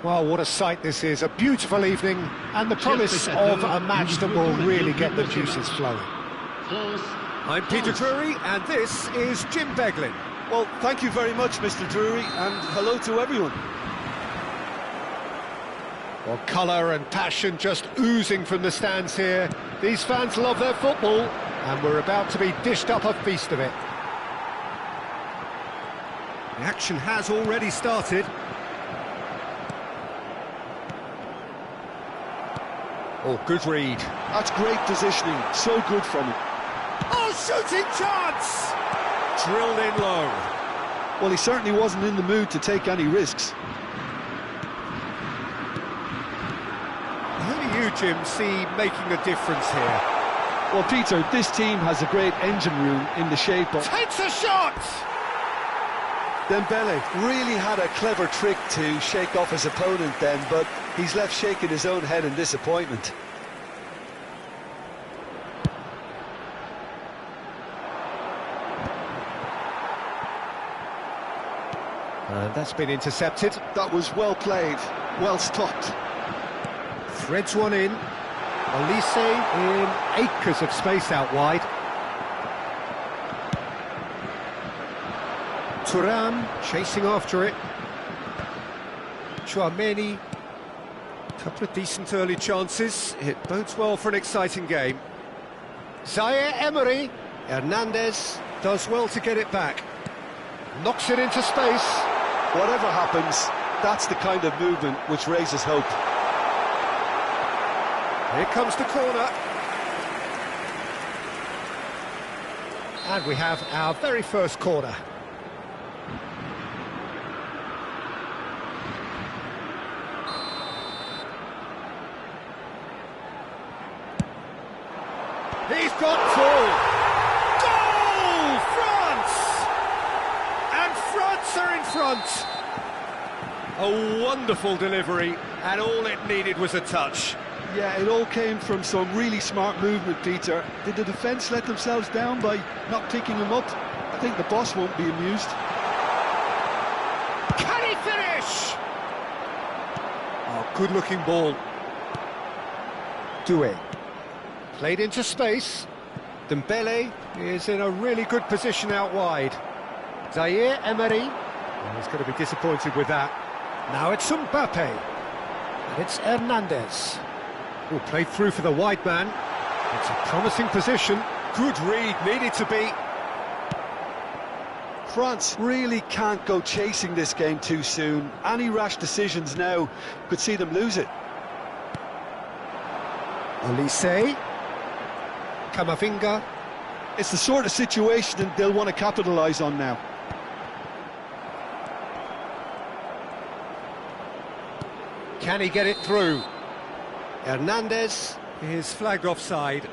Well, what a sight this is. A beautiful evening and the promise of a match that will really get the juices flowing. I'm Peter Drury and this is Jim Beglin. Well, thank you very much, Mr. Drury, and hello to everyone. Well, colour and passion just oozing from the stands here. These fans love their football and we're about to be dished up a feast of it. The action has already started. Oh, good read. That's great positioning, so good from him. Oh, shooting chance! Drilled in low. Well, he certainly wasn't in the mood to take any risks. Who do you, Jim, see making a difference here? Well, Peter, this team has a great engine room in the shape of... Takes a shot! Dembele really had a clever trick to shake off his opponent then, but he's left shaking his own head in disappointment. And that's been intercepted. That was well played, well stopped. Threads one in. Olise in acres of space out wide. Thuram chasing after it. Tchouameni. Couple of decent early chances. It bodes well for an exciting game. Zaire Emery. Hernandez does well to get it back. Knocks it into space. Whatever happens, that's the kind of movement which raises hope. Here comes the corner. And we have our very first corner. He's got full. Goal! France! And France are in front. A wonderful delivery, and all it needed was a touch. Yeah, it all came from some really smart movement, Peter. Did the defence let themselves down by not picking him up? I think the boss won't be amused. Can he finish? Oh, good-looking ball. Doué. Played into space. Dembele is in a really good position out wide. Zaire Emery. Oh, he's going to be disappointed with that. Now it's Mbappe. And it's Hernandez. Oh, played through for the wide man. It's a promising position. Good read, needed to be. France really can't go chasing this game too soon. Any rash decisions now could see them lose it. Olise. Camavinga. It's the sort of situation that they'll want to capitalise on now. Can he get it through? Hernandez is flagged offside.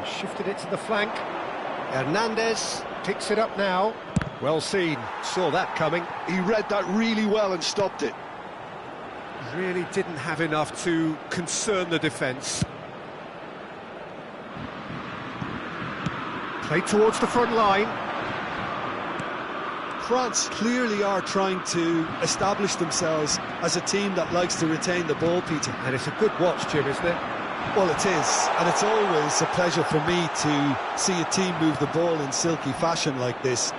Shifted it to the flank. Hernandez picks it up now. Well seen, saw that coming. He read that really well and stopped it. Really didn't have enough to concern the defence. Played towards the front line. France clearly are trying to establish themselves as a team that likes to retain the ball, Peter. And it's a good watch, Jim, isn't it? Well, it is, and it's always a pleasure for me to see a team move the ball in silky fashion like this.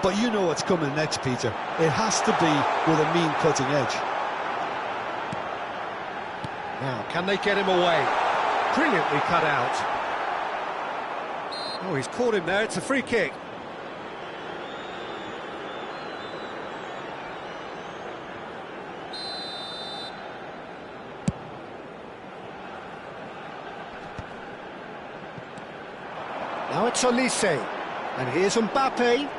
But you know what's coming next, Peter. It has to be with a mean cutting edge. Now, can they get him away? Brilliantly cut out. Oh, he's caught him there, it's a free kick. Now it's Olise, and here's Mbappe.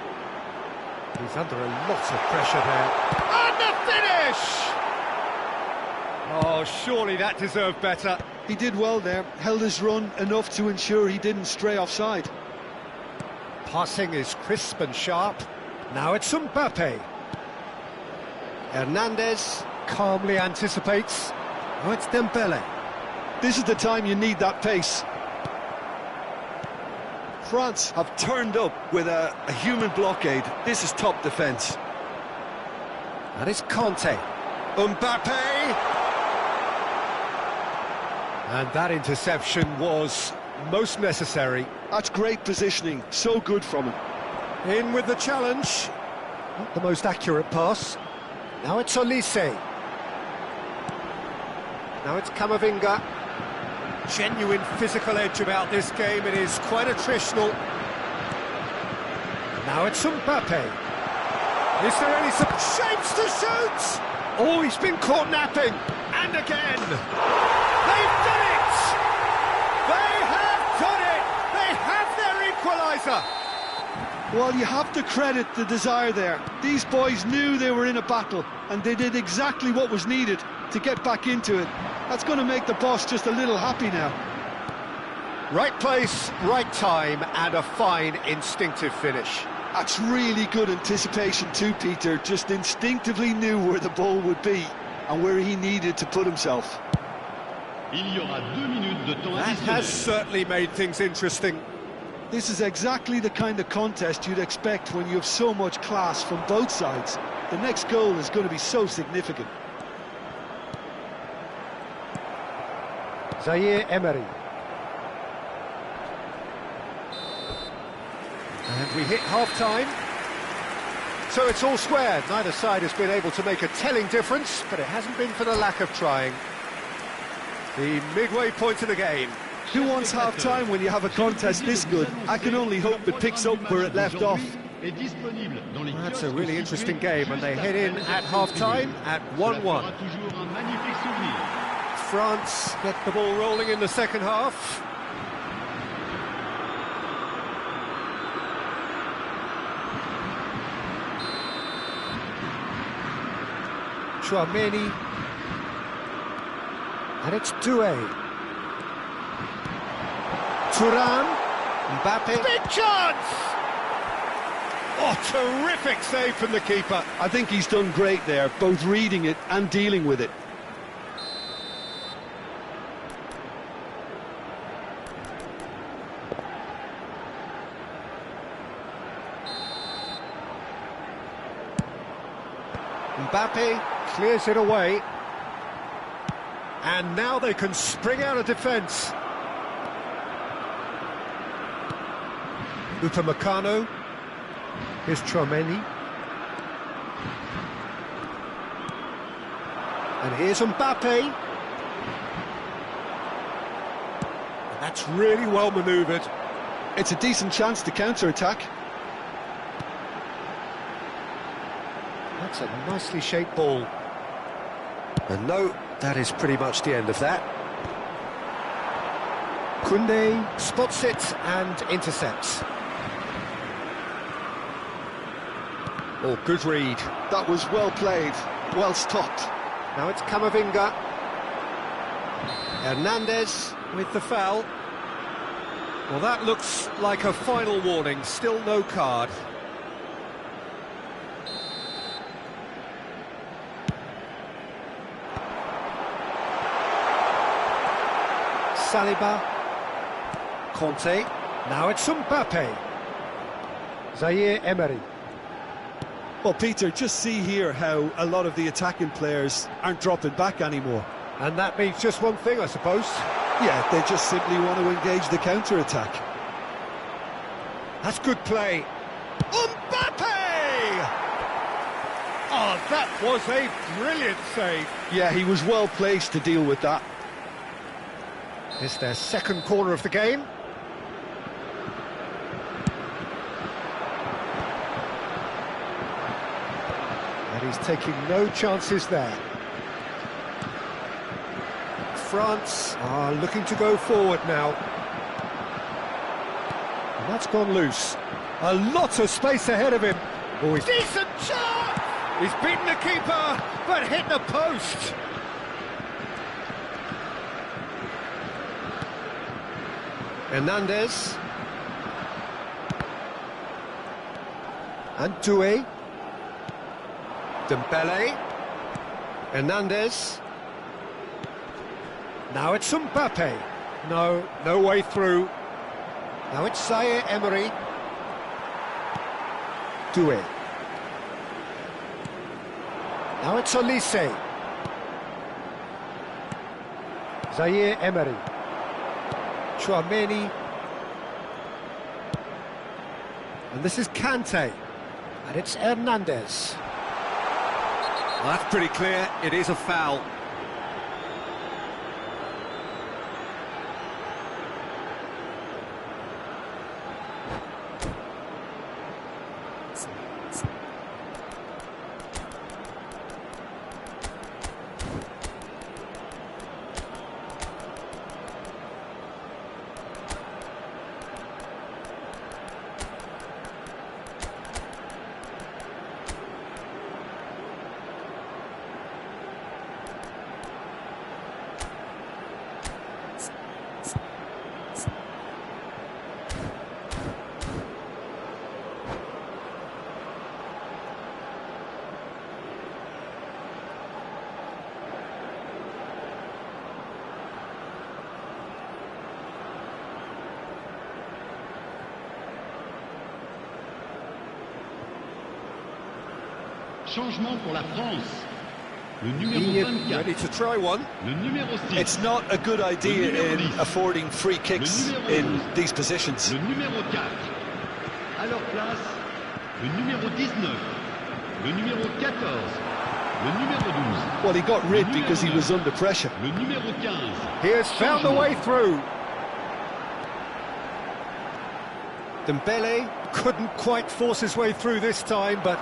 He's under a lot of pressure there. And the finish! Oh, surely that deserved better. He did well there, held his run enough to ensure he didn't stray offside. Passing is crisp and sharp. Now it's Mbappe. Hernandez calmly anticipates. Now it's Dembele. This is the time you need that pace. France have turned up with a human blockade. This is top defence. And it's Conte. Mbappe! And that interception was most necessary. That's great positioning, so good from him. In with the challenge. Not the most accurate pass. Now it's Olise. Now it's Camavinga. Genuine physical edge about this game. It is quite attritional. Now it's Mbappe. Is there any shapes to shoot? Oh, he's been caught napping. And again. They've done it! They have done it! They have their equaliser! Well, you have to credit the desire there. These boys knew they were in a battle, and they did exactly what was needed to get back into it. That's going to make the boss just a little happy now. Right place, right time, and a fine instinctive finish. That's really good anticipation too, Peter. Just instinctively knew where the ball would be and where he needed to put himself. That has certainly made things interesting. This is exactly the kind of contest you'd expect when you have so much class from both sides. The next goal is going to be so significant. Zaire Emery. And we hit half-time. So it's all squared. Neither side has been able to make a telling difference, but it hasn't been for the lack of trying. The midway point of the game. Who wants half-time when you have a contest this good? I can only hope it picks up where it left off. That's a really interesting game, and they head in at half-time at 1-1. France get the ball rolling in the second half. Tchouaméni. And it's Doué. Thuram. Mbappe. Big chance! Oh, terrific save from the keeper. I think he's done great there, both reading it and dealing with it. Mbappe clears it away. And now they can spring out of defence. Upamecano. Here's Tchouaméni. And here's Mbappe. And that's really well manoeuvred. It's a decent chance to counter-attack. That's a nicely shaped ball. And no, that is pretty much the end of that. Koundé spots it and intercepts. Oh, good read. That was well played, well stopped. Now it's Camavinga. Hernandez with the foul. Well, that looks like a final warning. Still no card. Saliba. Conte. Now it's Mbappe. Zaire Emery. Well, Peter, just see here how a lot of the attacking players aren't dropping back anymore. And that means just one thing, I suppose. Yeah, they just simply want to engage the counter-attack. That's good play. Mbappe! Oh, that was a brilliant save. Yeah, he was well placed to deal with that. It's their second corner of the game. And he's taking no chances there. France are looking to go forward now. And that's gone loose. A lot of space ahead of him. Oh, he's decent shot! He's beaten the keeper, but hit the post. Hernandez. And Doué. Dembele. Hernandez. Now it's Mbappe. No, no way through. Now it's Zaire Emery. Doué. Now it's Olise. Zaire Emery. Chouameni. And this is Kante. And it's Hernandez. Well, that's pretty clear. It is a foul. Changement pour la France. Le numéro 24. Ready to try one. Le numéro 6. It's not a good idea in affording free kicks in these positions. Le numéro 4. À leur place, le numéro 19. Le numéro 14. Le numéro 12. Well, he got rid because he was under pressure. Le numéro 15. He has found a way through. Dembele couldn't quite force his way through this time, but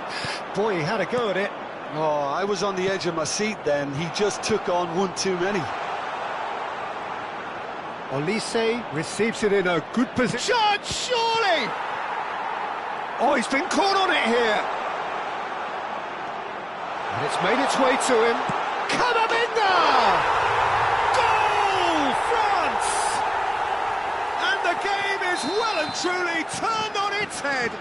boy, he had a go at it. Oh, I was on the edge of my seat then. He just took on one too many. Olise receives it in a good position. Shot, surely! Oh, he's been caught on it here. And it's made its way to him. Camavinga! Goal, France! And the game is well and truly turned on its head.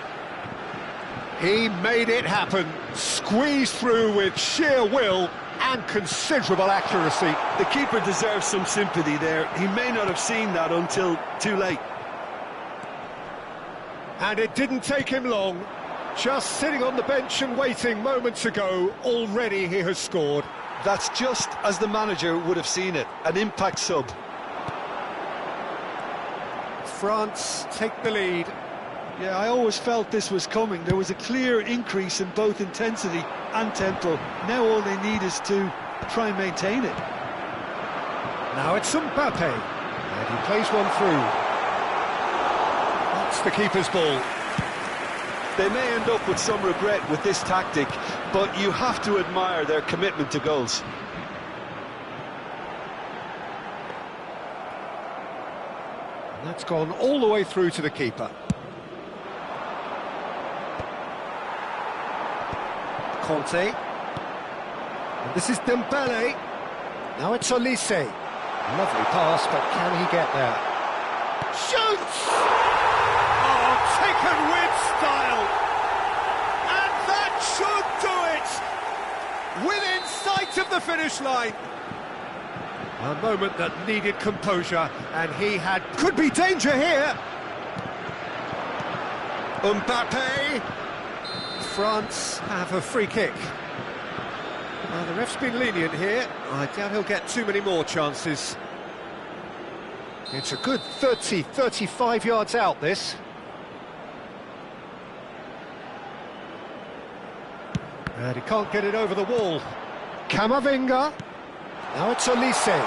He made it happen, squeezed through with sheer will and considerable accuracy. The keeper deserves some sympathy there. He may not have seen that until too late. And it didn't take him long. Just sitting on the bench and waiting moments ago, already he has scored. That's just as the manager would have seen it, an impact sub. France take the lead. Yeah, I always felt this was coming. There was a clear increase in both intensity and tempo. Now all they need is to try and maintain it. Now it's Mbappe, and he plays one through. That's the keeper's ball. They may end up with some regret with this tactic, but you have to admire their commitment to goals. And that's gone all the way through to the keeper. Conte. And this is Dembele. Now it's Olise. Lovely pass, but can he get there? Shoots! Oh, taken with style. And that should do it! Within sight of the finish line. A moment that needed composure, and he had... Could be danger here! Mbappe! France have a free kick. The ref's been lenient here. I doubt he'll get too many more chances. It's a good 30, 35 yards out, this. And he can't get it over the wall. Camavinga. Now it's Olise.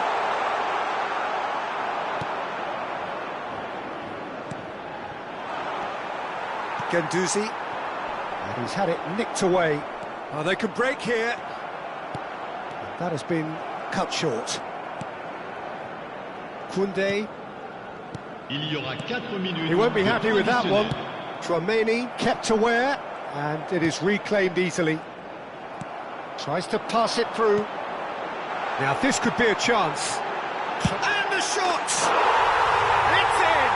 Guendouzi. And he's had it nicked away. Oh, they can break here. That has been cut short. Koundé. He won't be happy with that one. Chouameni kept aware, and it is reclaimed easily. Tries to pass it through. Now this could be a chance. And the shot! It's in!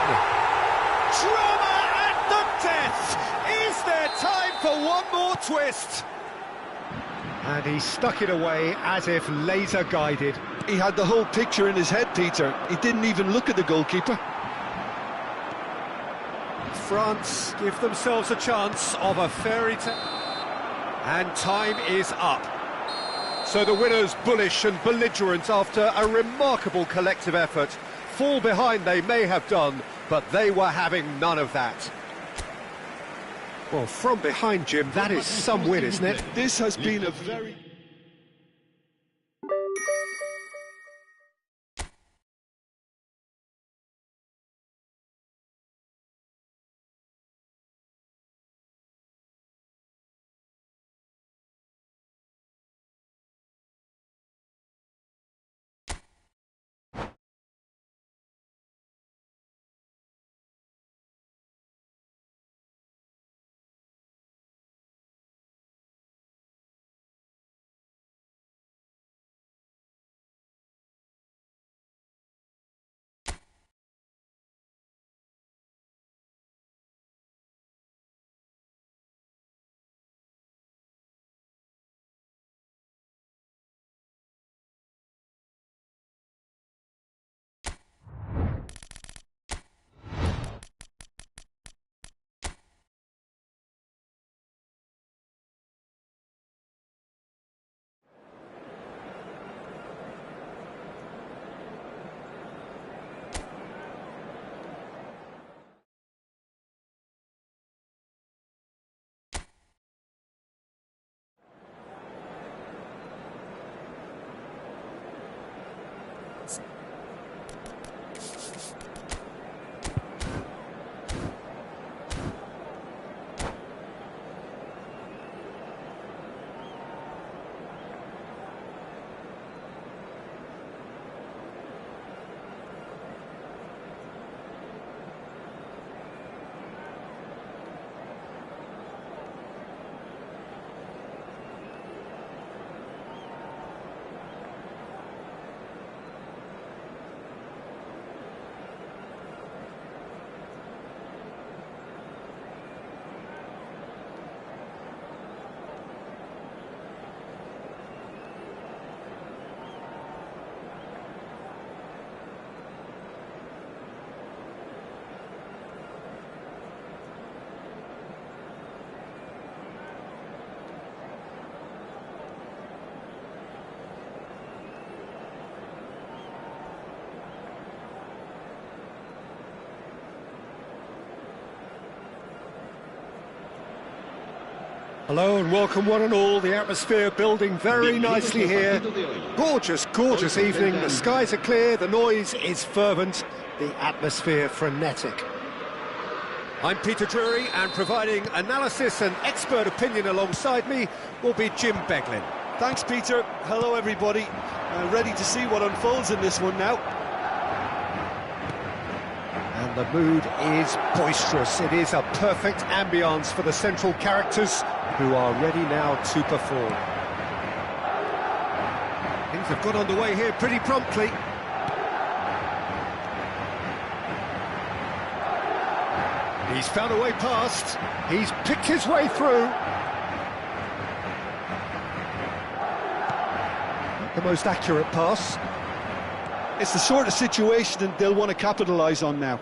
Drama at the death! Is there time for one more twist? And he stuck it away as if laser-guided. He had the whole picture in his head, Peter. He didn't even look at the goalkeeper. France give themselves a chance of a fairy tale. And time is up. So the winners, bullish and belligerent after a remarkable collective effort. Fall behind they may have done, but they were having none of that. Well, from behind, Jim, that is some win, isn't it? This has been a very... Hello and welcome one and all. The atmosphere building very nicely here. Gorgeous, gorgeous evening. The skies are clear, the noise is fervent, the atmosphere frenetic. I'm Peter Drury, and providing analysis and expert opinion alongside me will be Jim Beglin. Thanks, Peter. Hello, everybody. Ready to see what unfolds in this one now. And the mood is boisterous. It is a perfect ambience for the central characters who are ready now to perform. Things have got underway here pretty promptly. He's found a way past. He's picked his way through. Not the most accurate pass. It's the sort of situation that they'll want to capitalise on now.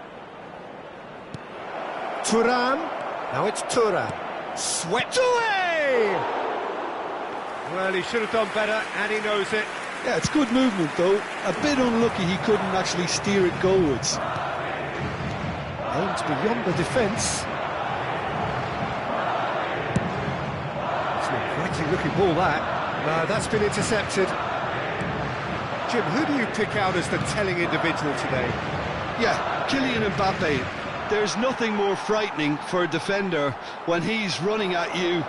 Thuram. Now it's Thuram. Swept away! Well, he should have done better, and he knows it. Yeah, it's good movement, though. A bit unlucky he couldn't actually steer it goalwards. Aims beyond the defence. It's an inviting looking ball, that. No, that's been intercepted. Jim, who do you pick out as the telling individual today? Yeah, Kylian Mbappe. There's nothing more frightening for a defender when he's running at you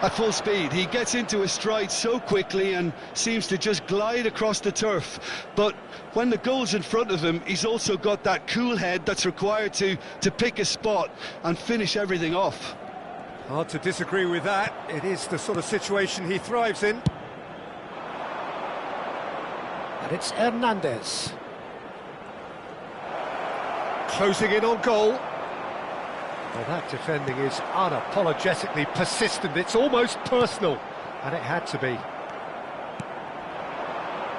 at full speed. He gets into a stride so quickly and seems to just glide across the turf. But when the goal's in front of him, he's also got that cool head that's required to pick a spot and finish everything off. Hard to disagree with that. It is the sort of situation he thrives in. And it's Hernandez. Closing in on goal. Well, that defending is unapologetically persistent. It's almost personal. And it had to be.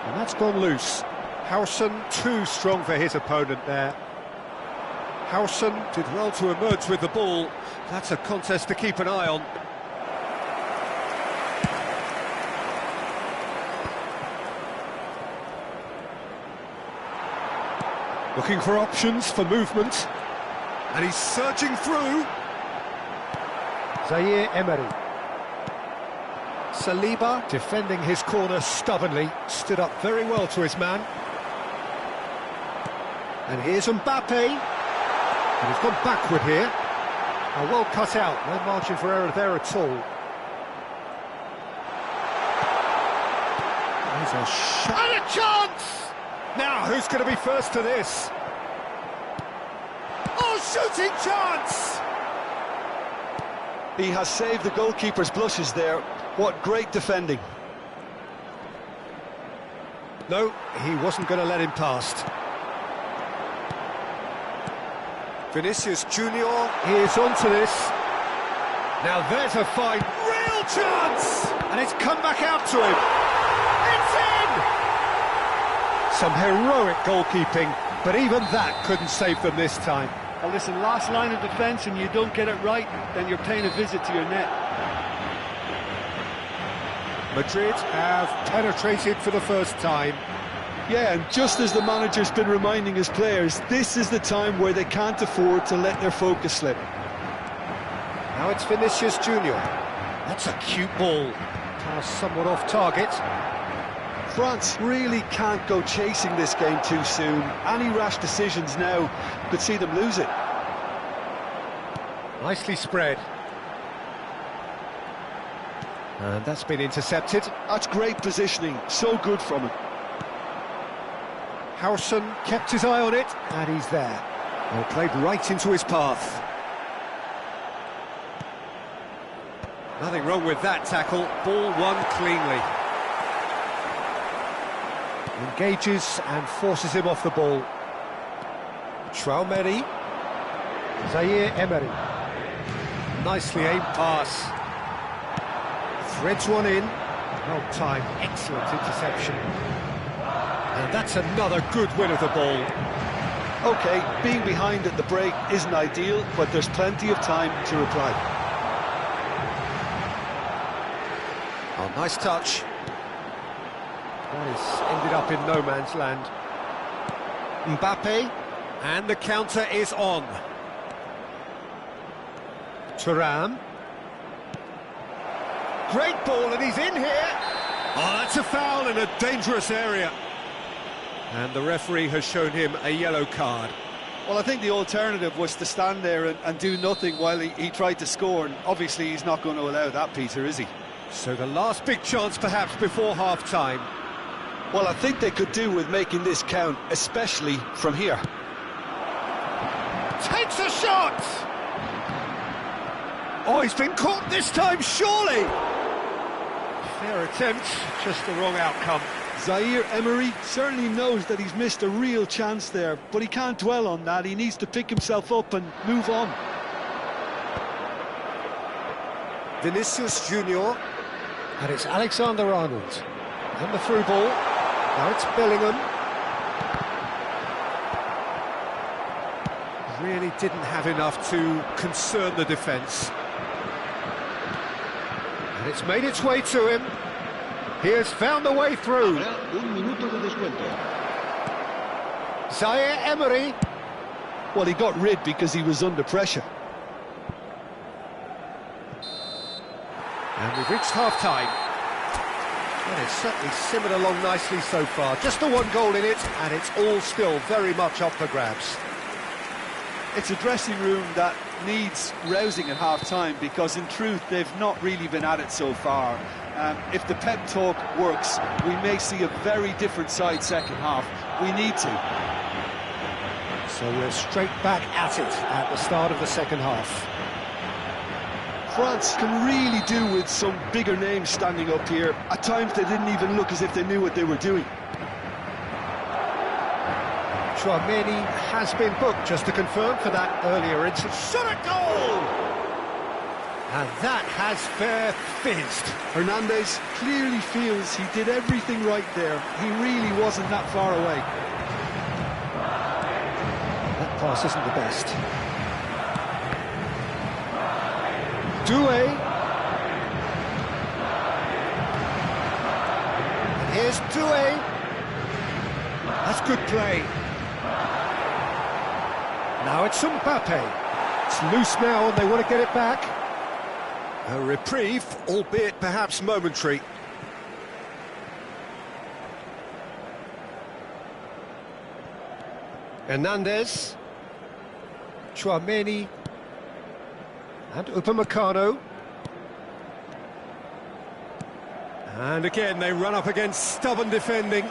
And that's gone loose. Howson too strong for his opponent there. Howson did well to emerge with the ball. That's a contest to keep an eye on. Looking for options for movement. And he's searching through. Zaire Emery. Saliba, defending his corner stubbornly, stood up very well to his man. And here's Mbappe. And he's gone backward here. Well cut out, no margin for error there at all. There's a shot. And a chance! Now, who's going to be first to this? Oh, shooting chance! He has saved the goalkeeper's blushes there. What great defending. No, he wasn't going to let him past. Vinicius Junior is onto this. Now there's a fine, real chance! And it's come back out to him. It's in! Some heroic goalkeeping, but even that couldn't save them this time. Well, listen, last line of defence and you don't get it right, then you're paying a visit to your net. Madrid have penetrated for the first time. Yeah, and just as the manager's been reminding his players, this is the time where they can't afford to let their focus slip. Now it's Vinicius Junior. That's a cute ball. Pass somewhat off target. France really can't go chasing this game too soon. Any rash decisions now could see them lose it. Nicely spread. And that's been intercepted. That's great positioning, so good from him. Howson kept his eye on it, and he's there. Well, played right into his path. Nothing wrong with that tackle. Ball won cleanly. Engages and forces him off the ball. Traoré. Zaire Emery. Nicely aimed pass. Threads one in. Well timed, excellent interception. And that's another good win of the ball. OK, being behind at the break isn't ideal, but there's plenty of time to reply. Oh, nice touch. That has ended up in no man's land. Mbappe, and the counter is on. Thuram. Great ball, and he's in here. Oh, that's a foul in a dangerous area. And the referee has shown him a yellow card. Well, I think the alternative was to stand there and do nothing while he tried to score, and obviously he's not going to allow that, Peter, is he? So the last big chance perhaps before half-time. Well, I think they could do with making this count, especially from here. Takes a shot! Oh, he's been caught this time, surely! Fair attempt, just the wrong outcome. Zaire Emery certainly knows that he's missed a real chance there, but he can't dwell on that. He needs to pick himself up and move on. Vinicius Junior, and it's Alexander-Arnold. And the through ball. Now it's Bellingham. Really didn't have enough to concern the defence. And it's made its way to him. He has found the way through. Zaire Emery. Well, he got rid because he was under pressure. And we've reached half-time. Well, it's certainly simmered along nicely so far. Just the one goal in it, and it's all still very much up for grabs. It's a dressing room that needs rousing at half-time, because in truth they've not really been at it so far. If the pep talk works, we may see a very different side second half. We need to. So we're straight back at it at the start of the second half. France can really do with some bigger names standing up here. At times they didn't even look as if they knew what they were doing. Tchouaméni has been booked, just to confirm, for that earlier incident. Shot a goal! And that has fair fizzed. Hernandez clearly feels he did everything right there. He really wasn't that far away. That pass isn't the best. Doué. And here's Doué. That's good play. Now it's Mbappe. It's loose now and they want to get it back. A reprieve, albeit perhaps momentary. Hernandez. Tchouaméni. And Upamecano. And again they run up against stubborn defending.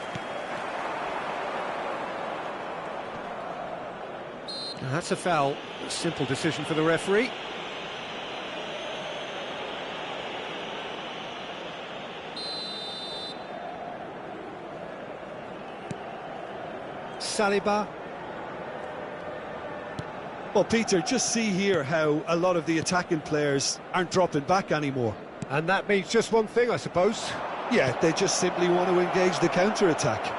That's a foul. A simple decision for the referee. Saliba. Well, Peter, just see here how a lot of the attacking players aren't dropping back anymore. And that means just one thing, I suppose. Yeah, they just simply want to engage the counter-attack.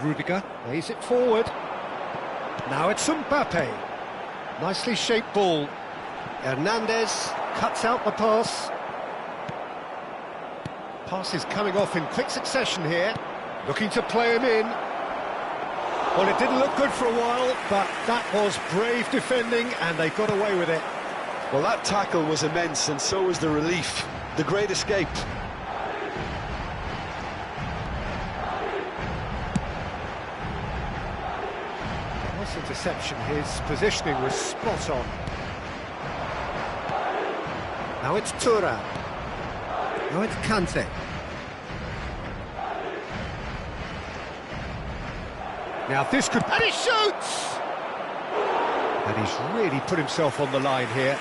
Rudiger lays it forward. Now it's Mbappe. Nicely shaped ball. Hernandez cuts out the pass. Pass is coming off in quick succession here. Looking to play him in. Well, it didn't look good for a while, but that was brave defending and they got away with it. Well, that tackle was immense, and so was the relief. The great escape. Nice interception. His positioning was spot on. Now it's Thuram. Now it's Kante. Now this could... And he shoots! And he's really put himself on the line here.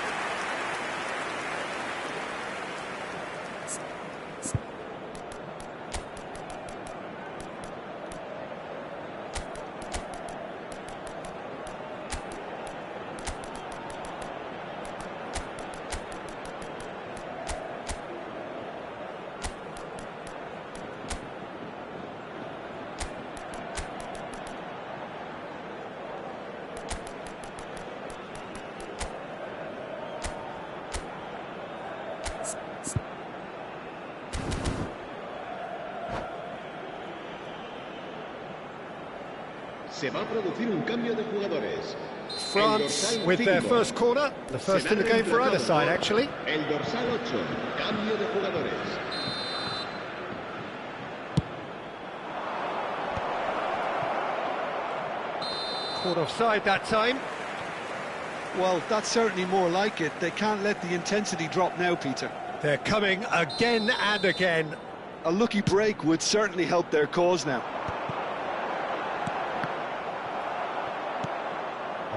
Se va a producir un cambio de jugadores. France with their first corner, the first in the game for either side, actually. El dorsal 8, cambio de jugadores. Caught offside that time. Well, that's certainly more like it. They can't let the intensity drop now, Peter. They're coming again and again. A lucky break would certainly help their cause now.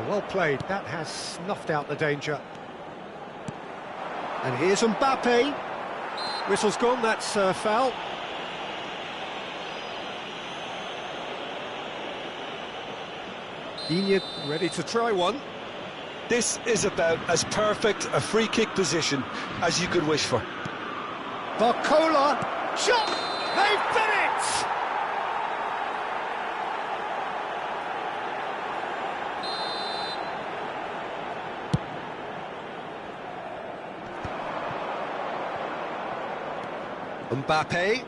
Well played, that has snuffed out the danger. And here's Mbappe. Whistle's gone, that's foul. Digne ready to try one. This is about as perfect a free kick position as you could wish for. Barcola, shot! They've done it! Mbappe.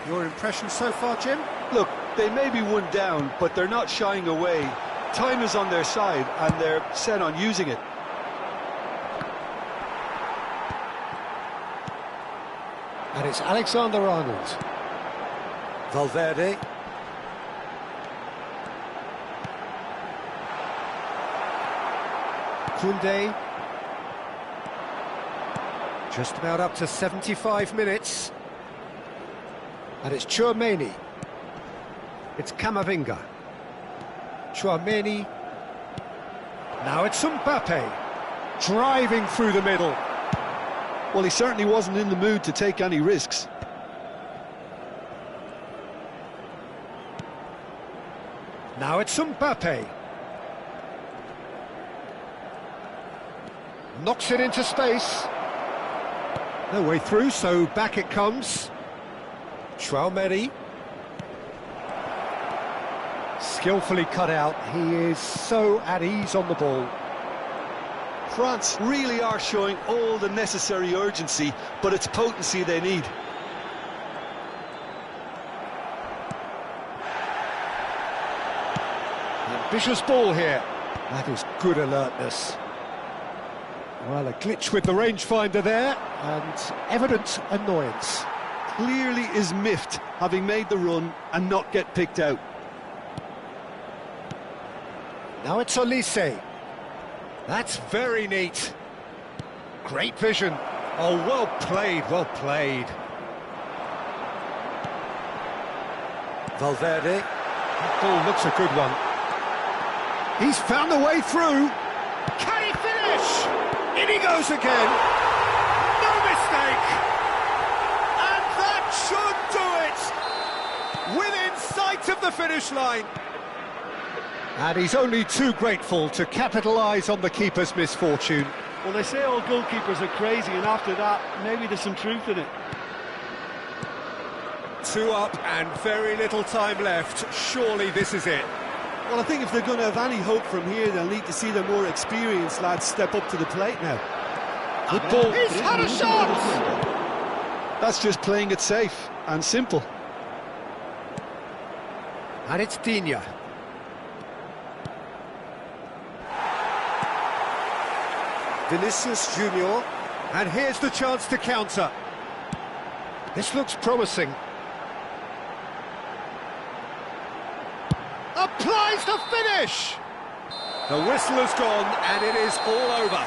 Your impression so far, Jim? Look, they may be one down, but they're not shying away. Time is on their side, and they're set on using it. And it's Alexander-Arnold. Valverde. Koundé. Just about up to 75 minutes. And it's Tchouaméni. It's Camavinga. Tchouaméni. Now it's Mbappe. Driving through the middle. Well, he certainly wasn't in the mood to take any risks. Now it's Mbappe. Knocks it into space. No way through, so back it comes. Tchouaméni. Skillfully cut out. He is so at ease on the ball. France really are showing all the necessary urgency, but it's potency they need. Ambitious ball here. That is good alertness. Well, a glitch with the rangefinder there, and evident annoyance. Clearly is miffed, having made the run and not get picked out. Now it's Olise. That's very neat. Great vision. Oh, well played, well played. Valverde. That ball looks a good one. He's found the way through. Can he finish? In he goes again. No mistake. And that should do it. Within sight of the finish line. And he's only too grateful to capitalise on the keeper's misfortune. Well, they say all goalkeepers are crazy, and after that, maybe there's some truth in it. 2 up and very little time left. Surely this is it. Well, I think if they're going to have any hope from here, they'll need to see the more experienced lads step up to the plate now. Good ball. He's had a shot! That's just playing it safe and simple. And it's Digne. Vinicius Junior, and here's the chance to counter. This looks promising. Applies the finish! The whistle has gone, and it is all over.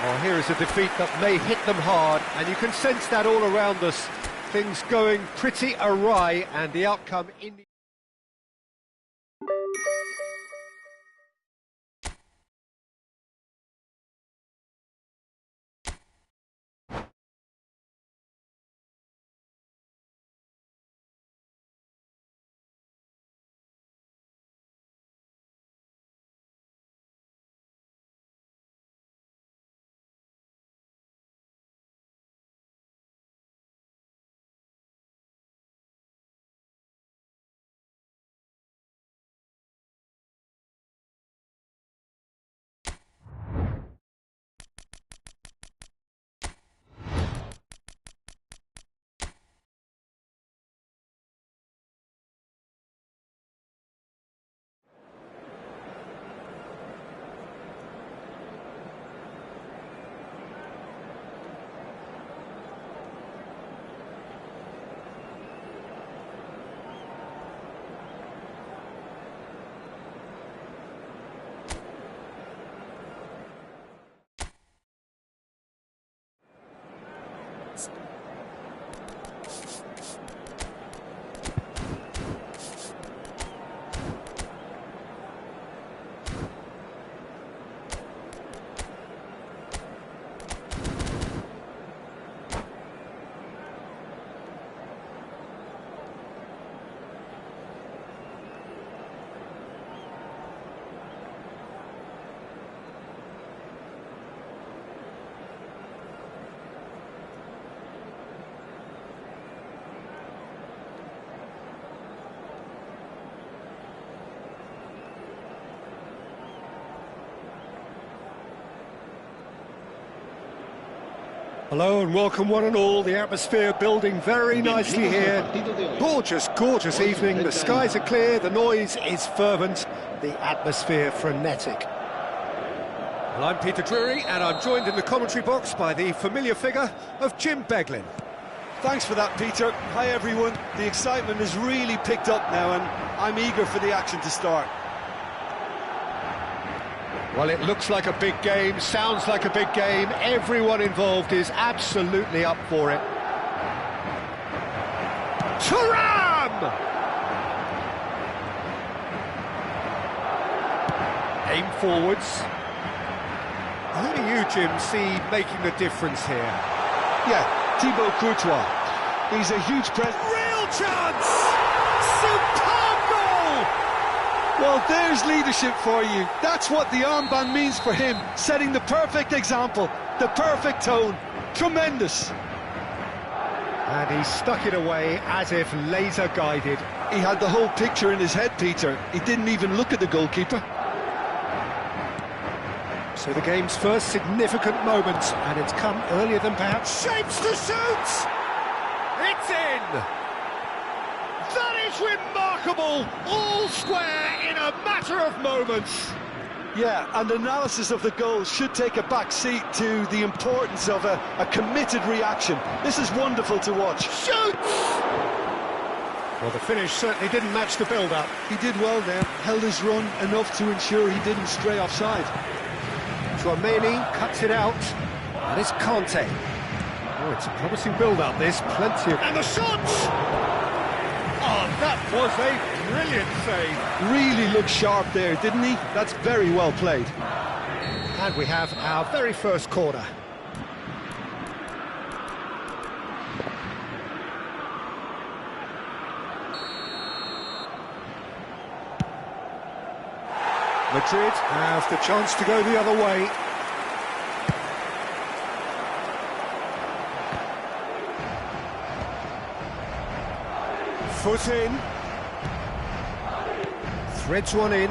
Well, here is a defeat that may hit them hard, and you can sense that all around us. Things going pretty awry, and the outcome in the... Hello and welcome one and all. The atmosphere building very nicely here. Gorgeous, gorgeous evening. The skies are clear, the noise is fervent, the atmosphere frenetic. Well, I'm Peter Drury and I'm joined in the commentary box by the familiar figure of Jim Beglin. Thanks for that, Peter. Hi, everyone. The excitement has really picked up now and I'm eager for the action to start. Well, it looks like a big game, sounds like a big game. Everyone involved is absolutely up for it. Thuram! Aim forwards. Who do you, Jim, see making the difference here? Yeah, Thibaut Courtois. He's a huge presence. Real chance! Superb goal! Well, there's leadership for you. That's what the armband means for him, setting the perfect example, the perfect tone. Tremendous. And he stuck it away as if laser-guided. He had the whole picture in his head, Peter. He didn't even look at the goalkeeper. So the game's first significant moment, and it's come earlier than perhaps. Shapes to shoot! It's in! That is remarkable! All square in a matter of moments. Yeah, and analysis of the goal should take a back seat to the importance of a committed reaction. This is wonderful to watch. Shoots! Well, the finish certainly didn't match the build-up. He did well there, held his run enough to ensure he didn't stray offside. Chouameni cuts it out, and it's Conte. Oh, it's a promising build-up, this, plenty of... And the shots! Oh, that was a brilliant save. Really looked sharp there, didn't he? That's very well played. And we have our very first corner. Madrid have the chance to go the other way. Foot in. Threads one in.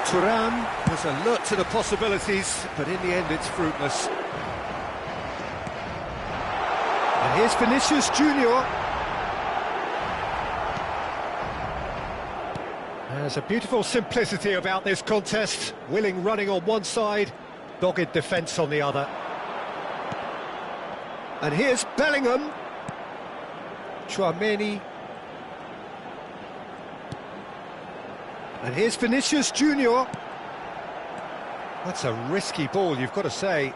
Thuram was alert to the possibilities, but in the end it's fruitless. And here's Vinicius Junior. There's a beautiful simplicity about this contest. Willing running on one side, dogged defence on the other. And here's Bellingham. Chouameni. And here's Vinicius Junior. That's a risky ball, you've got to say.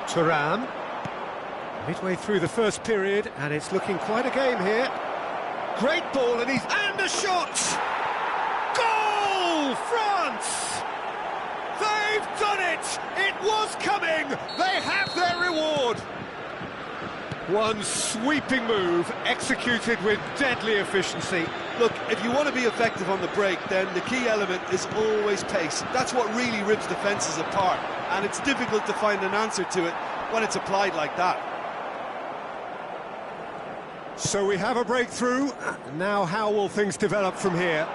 Thuram. Midway through the first period, and it's looking quite a game here. Great ball, and a shot! Goal! France! They've done it! It was coming! They have their reward! One sweeping move, executed with deadly efficiency. Look, if you want to be effective on the break, then the key element is always pace. That's what really rips defences apart, and it's difficult to find an answer to it when it's applied like that. So we have a breakthrough. Now how will things develop from here?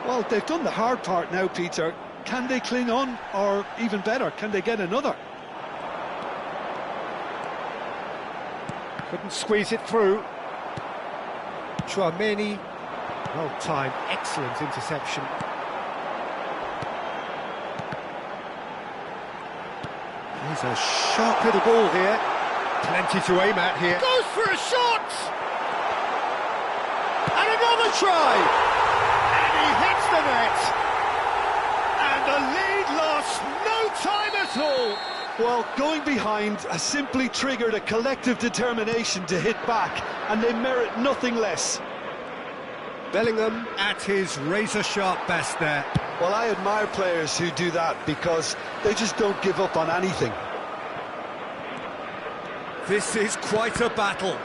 Well, they've done the hard part now, Peter. Can they cling on, or even better, can they get another? Couldn't squeeze it through. Chouameni, well timed, excellent interception. There's a sharp little ball here. Plenty to aim at here. Goes for a shot! And another try! And he hits the net! And the lead lost no time at all! Well, going behind has simply triggered a collective determination to hit back, and they merit nothing less. Bellingham at his razor-sharp best there. Well, I admire players who do that because they just don't give up on anything. This is quite a battle.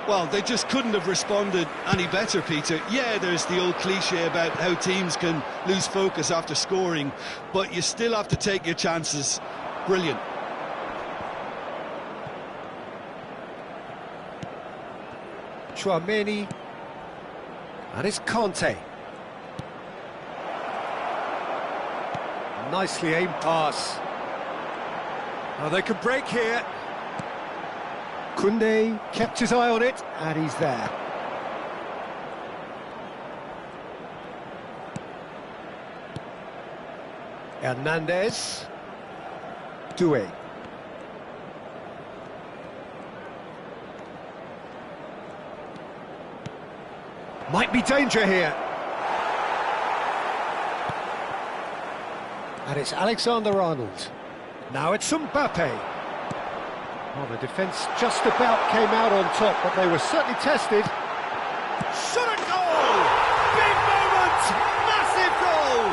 Well, they just couldn't have responded any better, Peter. Yeah, there's the old cliche about how teams can lose focus after scoring, but you still have to take your chances. Brilliant. Chouameni. And it's Conte. Nicely aimed pass. Oh, they could break here. Koundé kept his eye on it, and he's there. Hernandez. Doué. Might be danger here. And it's Alexander-Arnold. Now it's Mbappe. Well, the defence just about came out on top, but they were certainly tested. Shot a goal! Big moment! Massive goal!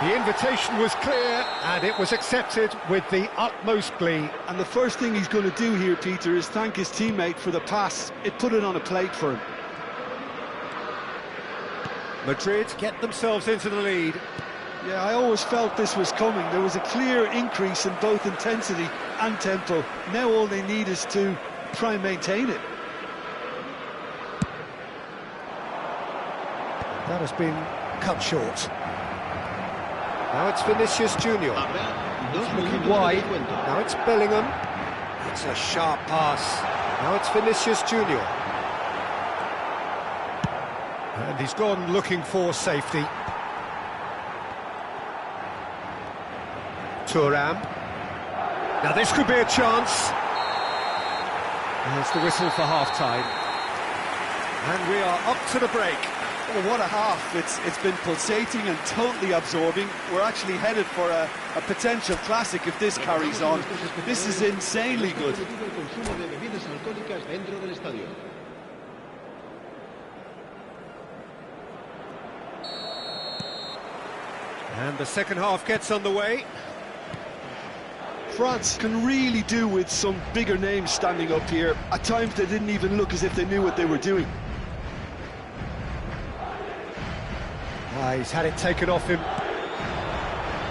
The invitation was clear, and it was accepted with the utmost glee. And the first thing he's going to do here, Peter, is thank his teammate for the pass. It put it on a plate for him. Madrid get themselves into the lead. Yeah, I always felt this was coming. There was a clear increase in both intensity and tempo. Now all they need is to try and maintain it. That has been cut short. Now it's Vinicius Junior. He's looking wide. Now it's Bellingham. It's a sharp pass. Now it's Vinicius Junior. And he's gone looking for safety. Thuram. Now this could be a chance. There's the whistle for half-time. And we are up to the break. Oh, what a half. It's been pulsating and totally absorbing. We're actually headed for a potential classic if this carries on. This is insanely good. And the second half gets underway. France can really do with some bigger names standing up here. At times they didn't even look as if they knew what they were doing. He's had it taken off him.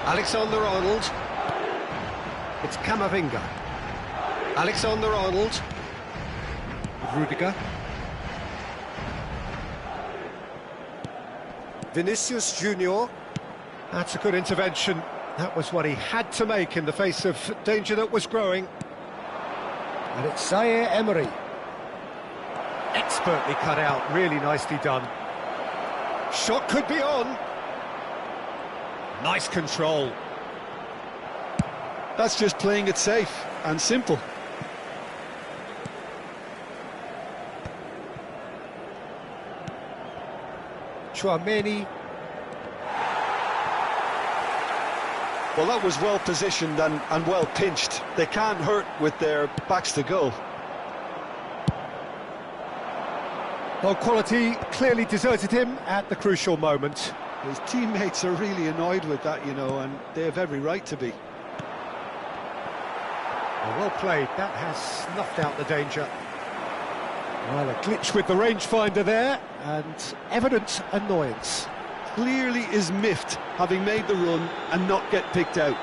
Alexander-Arnold. It's Camavinga. Alexander-Arnold. Rudiger. Vinicius Junior. That's a good intervention. That was what he had to make in the face of danger that was growing. And it's Zaire Emery. Expertly cut out, really nicely done. Shot could be on. Nice control. That's just playing it safe and simple. Tchouaméni. Well, that was well positioned and well pinched. They can't hurt with their backs to goal. Well, quality clearly deserted him at the crucial moment. His teammates are really annoyed with that, you know, and they have every right to be. Well played, that has snuffed out the danger. Well, a glitch with the rangefinder there, and evident annoyance. Clearly is miffed, having made the run and not get picked out.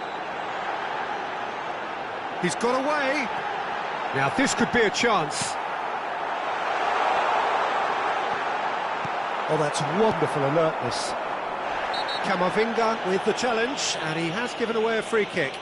He's got away. Now this could be a chance. Oh, that's wonderful alertness. Camavinga with the challenge, and he has given away a free kick.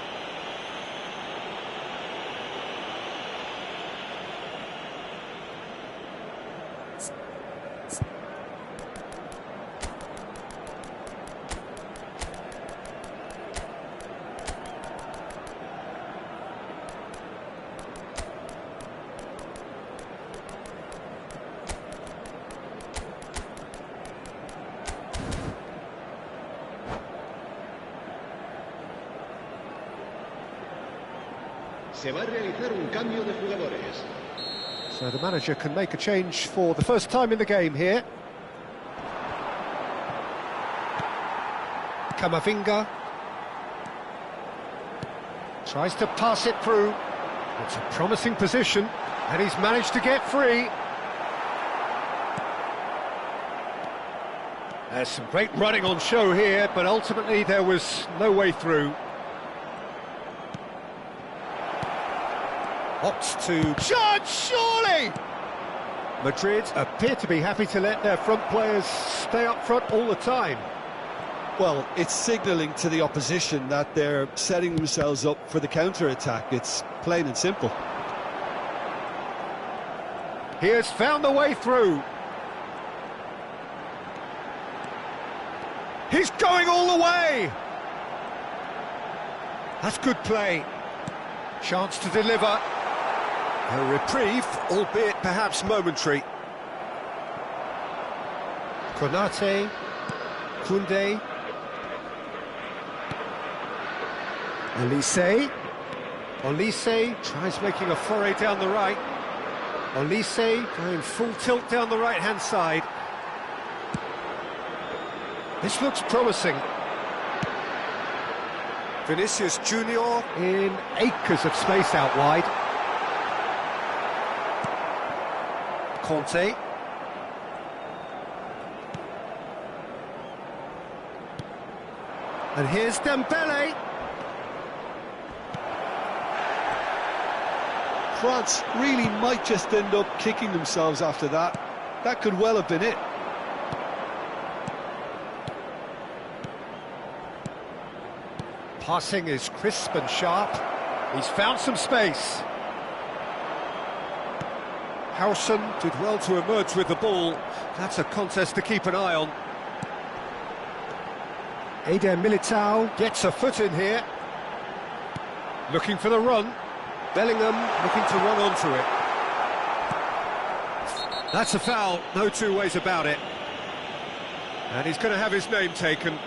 Se va a realizar un cambio de jugadores. So the manager can make a change for the first time in the game here. Camavinga tries to pass it through. It's a promising position, and he's managed to get free. There's some great running on show here, but ultimately there was no way through. Opts to charge, surely! Madrid appear to be happy to let their front players stay up front all the time. Well, it's signalling to the opposition that they're setting themselves up for the counter-attack. It's plain and simple. He has found a way through. He's going all the way! That's good play. Chance to deliver. A reprieve, albeit perhaps momentary. Konate, Koundé, Olise tries making a foray down the right. Olise going full tilt down the right-hand side. This looks promising. Vinicius Junior in acres of space out wide. Conte. And here's Dembele. France really might just end up kicking themselves after that. That could well have been it. Passing is crisp and sharp. He's found some space. Howson did well to emerge with the ball. That's a contest to keep an eye on. Eder Militao gets a foot in here. Looking for the run. Bellingham looking to run onto it. That's a foul, no two ways about it. And he's going to have his name taken.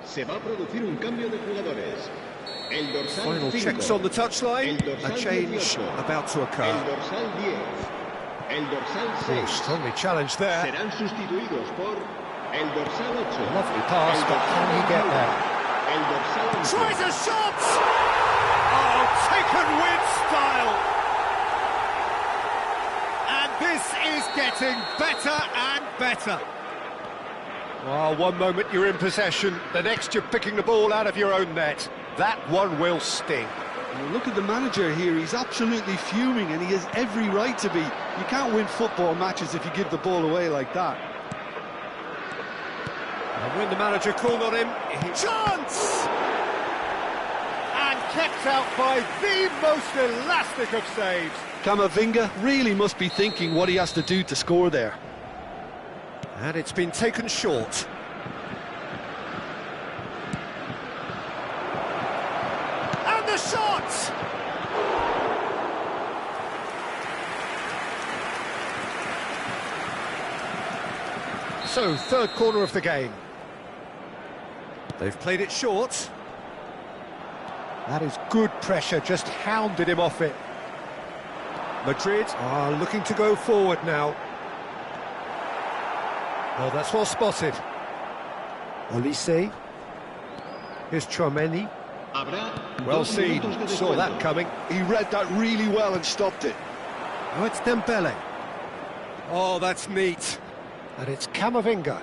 Se va a producir un cambio de jugadores. El dorsal Final 5, checks on the touchline. el dorsal A change 18, about to occur. el dorsal 10, el dorsal Oh, 6 strongly challenged there. serán sustituidos por el dorsal 8. Lovely pass, el but dorsal can he get 21, there? El dorsal 11. Tries a shot! Oh, taken with style! And this is getting better and better. Well, one moment you're in possession, the next you're picking the ball out of your own net. That one will sting. And look at the manager here, he's absolutely fuming and he has every right to be. You can't win football matches if you give the ball away like that. And when the manager called on him, chance! And kept out by the most elastic of saves. Camavinga really must be thinking what he has to do to score there. And it's been taken short. And the shot! So, third corner of the game. They've played it short. That is good pressure, just hounded him off it. Madrid are looking to go forward now. Oh, that's well spotted. Olise. Here's Chouameni. Habrá Well 2 seen, minutos de saw descuento. that coming. He read that really well and stopped it. Oh, it's Dembele. Oh, that's neat. And it's Camavinga.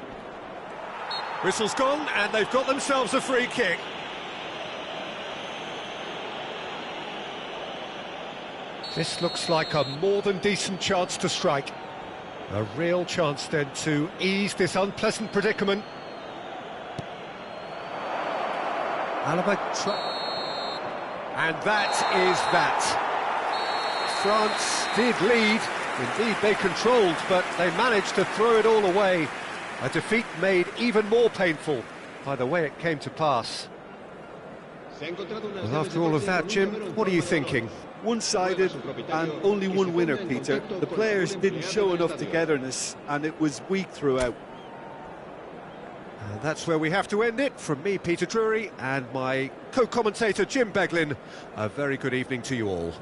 Whistle's gone, and they've got themselves a free kick. This looks like a more than decent chance to strike. A real chance then to ease this unpleasant predicament. Alaba and that is that. France did lead, indeed they controlled, but they managed to throw it all away. A defeat made even more painful by the way it came to pass. Well, after all of that, Jim, what are you thinking? One-sided and only one winner, Peter. The players didn't show enough togetherness and it was weak throughout. And that's where we have to end it. From me, Peter Drury, and my co-commentator, Jim Beglin, a very good evening to you all.